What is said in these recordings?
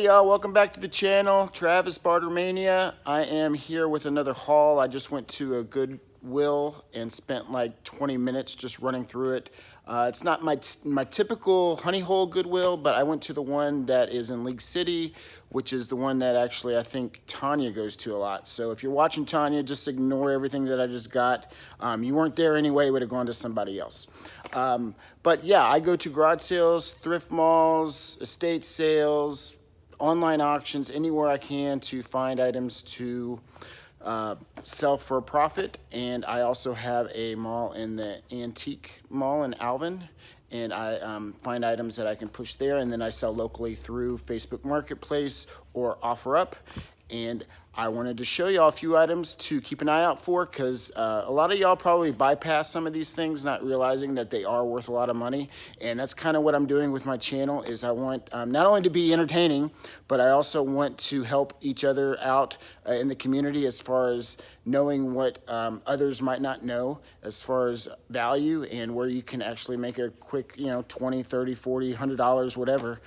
Hey y'all, welcome back to the channel. Travis Bartermania. I am here with another haul. I just went to a Goodwill and spent like 20 minutes just running through it. It's not my typical honey hole Goodwill, but I went to the one that is in League City, which is the one that actually I think Tanya goes to a lot. So if you're watching Tanya, just ignore everything that I just got. You weren't there anyway, it would have gone to somebody else. But yeah, I go to garage sales, thrift malls, estate sales, online auctions, anywhere I can to find items to sell for a profit. And I also have a mall in the antique mall in Alvin, and I find items that I can push there, and then I sell locally through Facebook Marketplace or OfferUp. And I wanted to show y'all a few items to keep an eye out for, because a lot of y'all probably bypass some of these things, not realizing that they are worth a lot of money. And that's kind of what I'm doing with my channel, is I want not only to be entertaining, but I also want to help each other out in the community as far as knowing what others might not know as far as value, and where you can actually make a quick, $20, $30, $40, $100, whatever,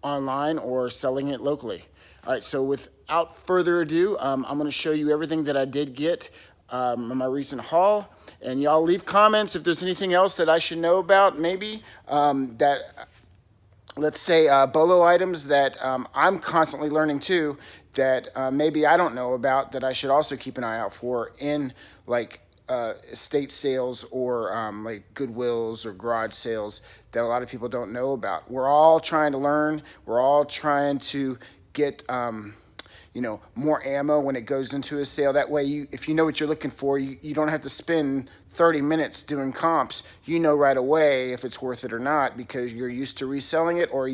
online, or selling it locally. All right, so without further ado, I'm going to show you everything that I did get in my recent haul. And y'all leave comments if there's anything else that I should know about, maybe, let's say bolo items that I'm constantly learning too, that maybe I don't know about, that I should also keep an eye out for in like estate sales, or like Goodwills or garage sales, that a lot of people don't know about. We're all trying to learn. We're all trying to get more ammo when it goes into a sale. That way, if you know what you're looking for, you don't have to spend 30 minutes doing comps. You know right away if it's worth it or not, because you're used to reselling it, or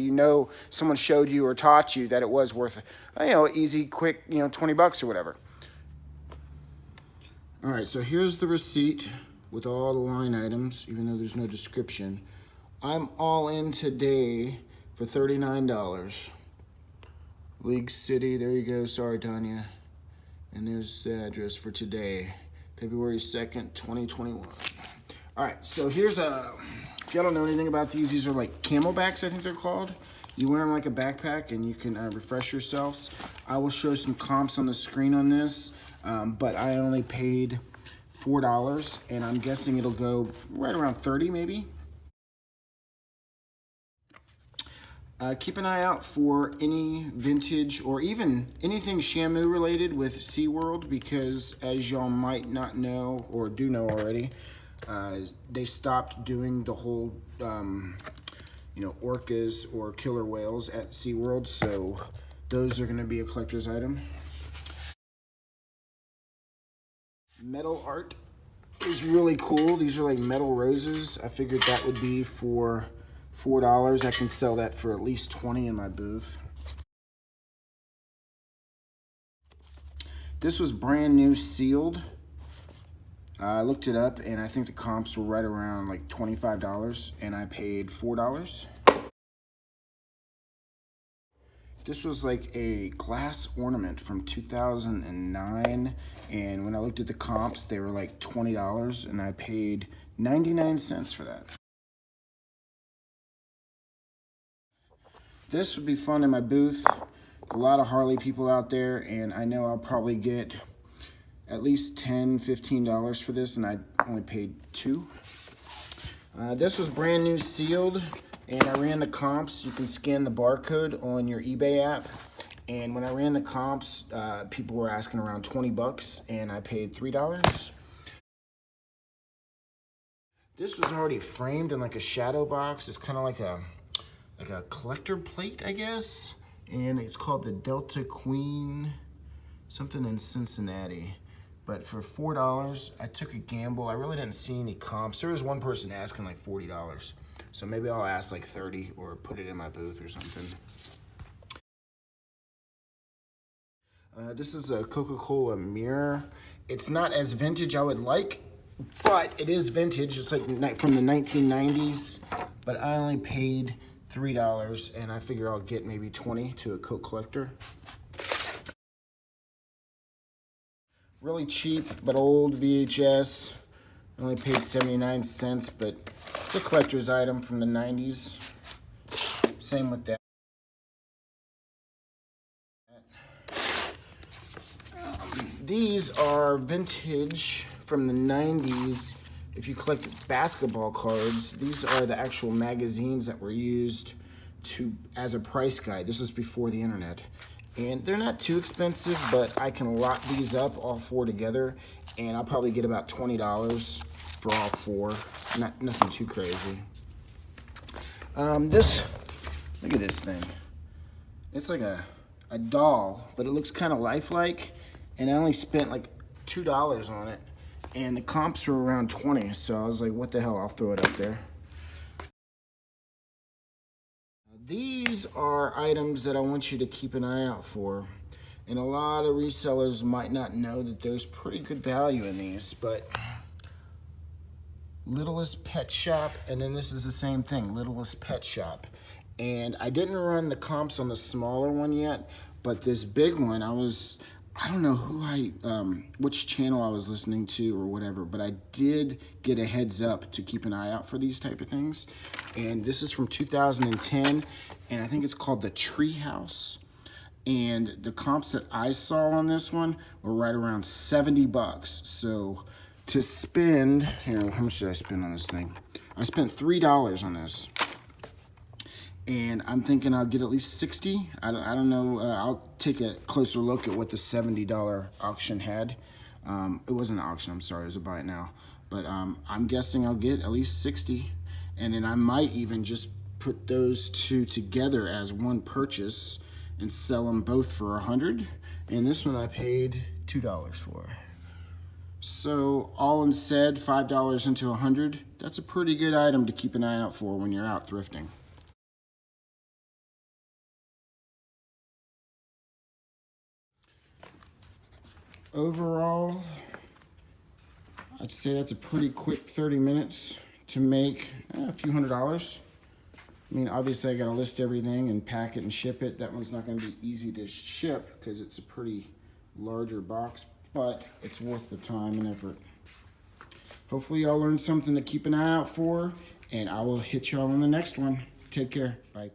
someone showed you or taught you that it was worth easy, quick, $20 or whatever. All right, so here's the receipt with all the line items, even though there's no description. I'm all in today for $39. League City, there you go, sorry Tanya. And there's the address for today, February 2nd, 2021. All right, so here's if y'all don't know anything about these are like camelbacks, I think they're called. You wear them like a backpack, and you can refresh yourselves. I will show some comps on the screen on this, but I only paid $4, and I'm guessing it'll go right around 30 maybe. Keep an eye out for any vintage or even anything Shamu related with SeaWorld, because as y'all might not know, or do know already, they stopped doing the whole orcas or killer whales at SeaWorld, so those are going to be a collector's item. Metal art is really cool. These are like metal roses. I figured that would be for $4. I can sell that for at least 20 in my booth. This was brand new, sealed. I looked it up, and I think the comps were right around like $25, and I paid $4. This was like a glass ornament from 2009, and when I looked at the comps, they were like $20, and I paid 99 cents for that. This would be fun in my booth. A lot of Harley people out there, and I know I'll probably get at least $10, $15 for this, and I only paid $2. This was brand new, sealed, and I ran the comps. You can scan the barcode on your eBay app, and when I ran the comps, people were asking around 20 bucks, and I paid $3. This was already framed in like a shadow box. It's kind of like a collector plate, I guess, and it's called the Delta Queen, something in Cincinnati. But for $4, I took a gamble. I really didn't see any comps. There was one person asking like $40, so maybe I'll ask like 30 or put it in my booth or something. This is a Coca-Cola mirror. It's not as vintage I would like, but it is vintage. It's like from the 1990s, but I only paid $3, and I figure I'll get maybe 20 to a Coke collector. Really cheap but old VHS. I only paid 79 cents, but it's a collector's item from the 90s. Same with that. These are vintage from the 90s. If you collect basketball cards, these are the actual magazines that were used as a price guide. This was before the internet. And they're not too expensive, but I can lock these up all four together, and I'll probably get about $20 for all four. Nothing too crazy. Look at this thing. It's like a doll, but it looks kind of lifelike, and I only spent like $2 on it, and the comps were around 20, so I was like, what the hell, I'll throw it up there. These are items that I want you to keep an eye out for, and a lot of resellers might not know that there's pretty good value in these, but Littlest Pet Shop, and then this is the same thing, Littlest Pet Shop. And I didn't run the comps on the smaller one yet, but this big one, I don't know which channel I was listening to or whatever, but I did get a heads up to keep an eye out for these type of things. And this is from 2010, and I think it's called the Treehouse. And the comps that I saw on this one were right around 70 bucks. So to spend, here, how much did I spend on this thing? I spent $3 on this. And I'm thinking I'll get at least 60. I don't know. I'll take a closer look at what the $70 auction had. It wasn't an auction, I'm sorry, it was a buy it now. But I'm guessing I'll get at least 60. And then I might even just put those two together as one purchase and sell them both for $100. And this one I paid $2 for. So all in said, $5 into $100. That's a pretty good item to keep an eye out for when you're out thrifting. Overall, I'd say that's a pretty quick 30 minutes to make a few $100s. I mean, obviously I gotta list everything and pack it and ship it. That one's not gonna be easy to ship because it's a pretty larger box, but it's worth the time and effort. Hopefully y'all learned something to keep an eye out for, and I will hit y'all on the next one. Take care, bye.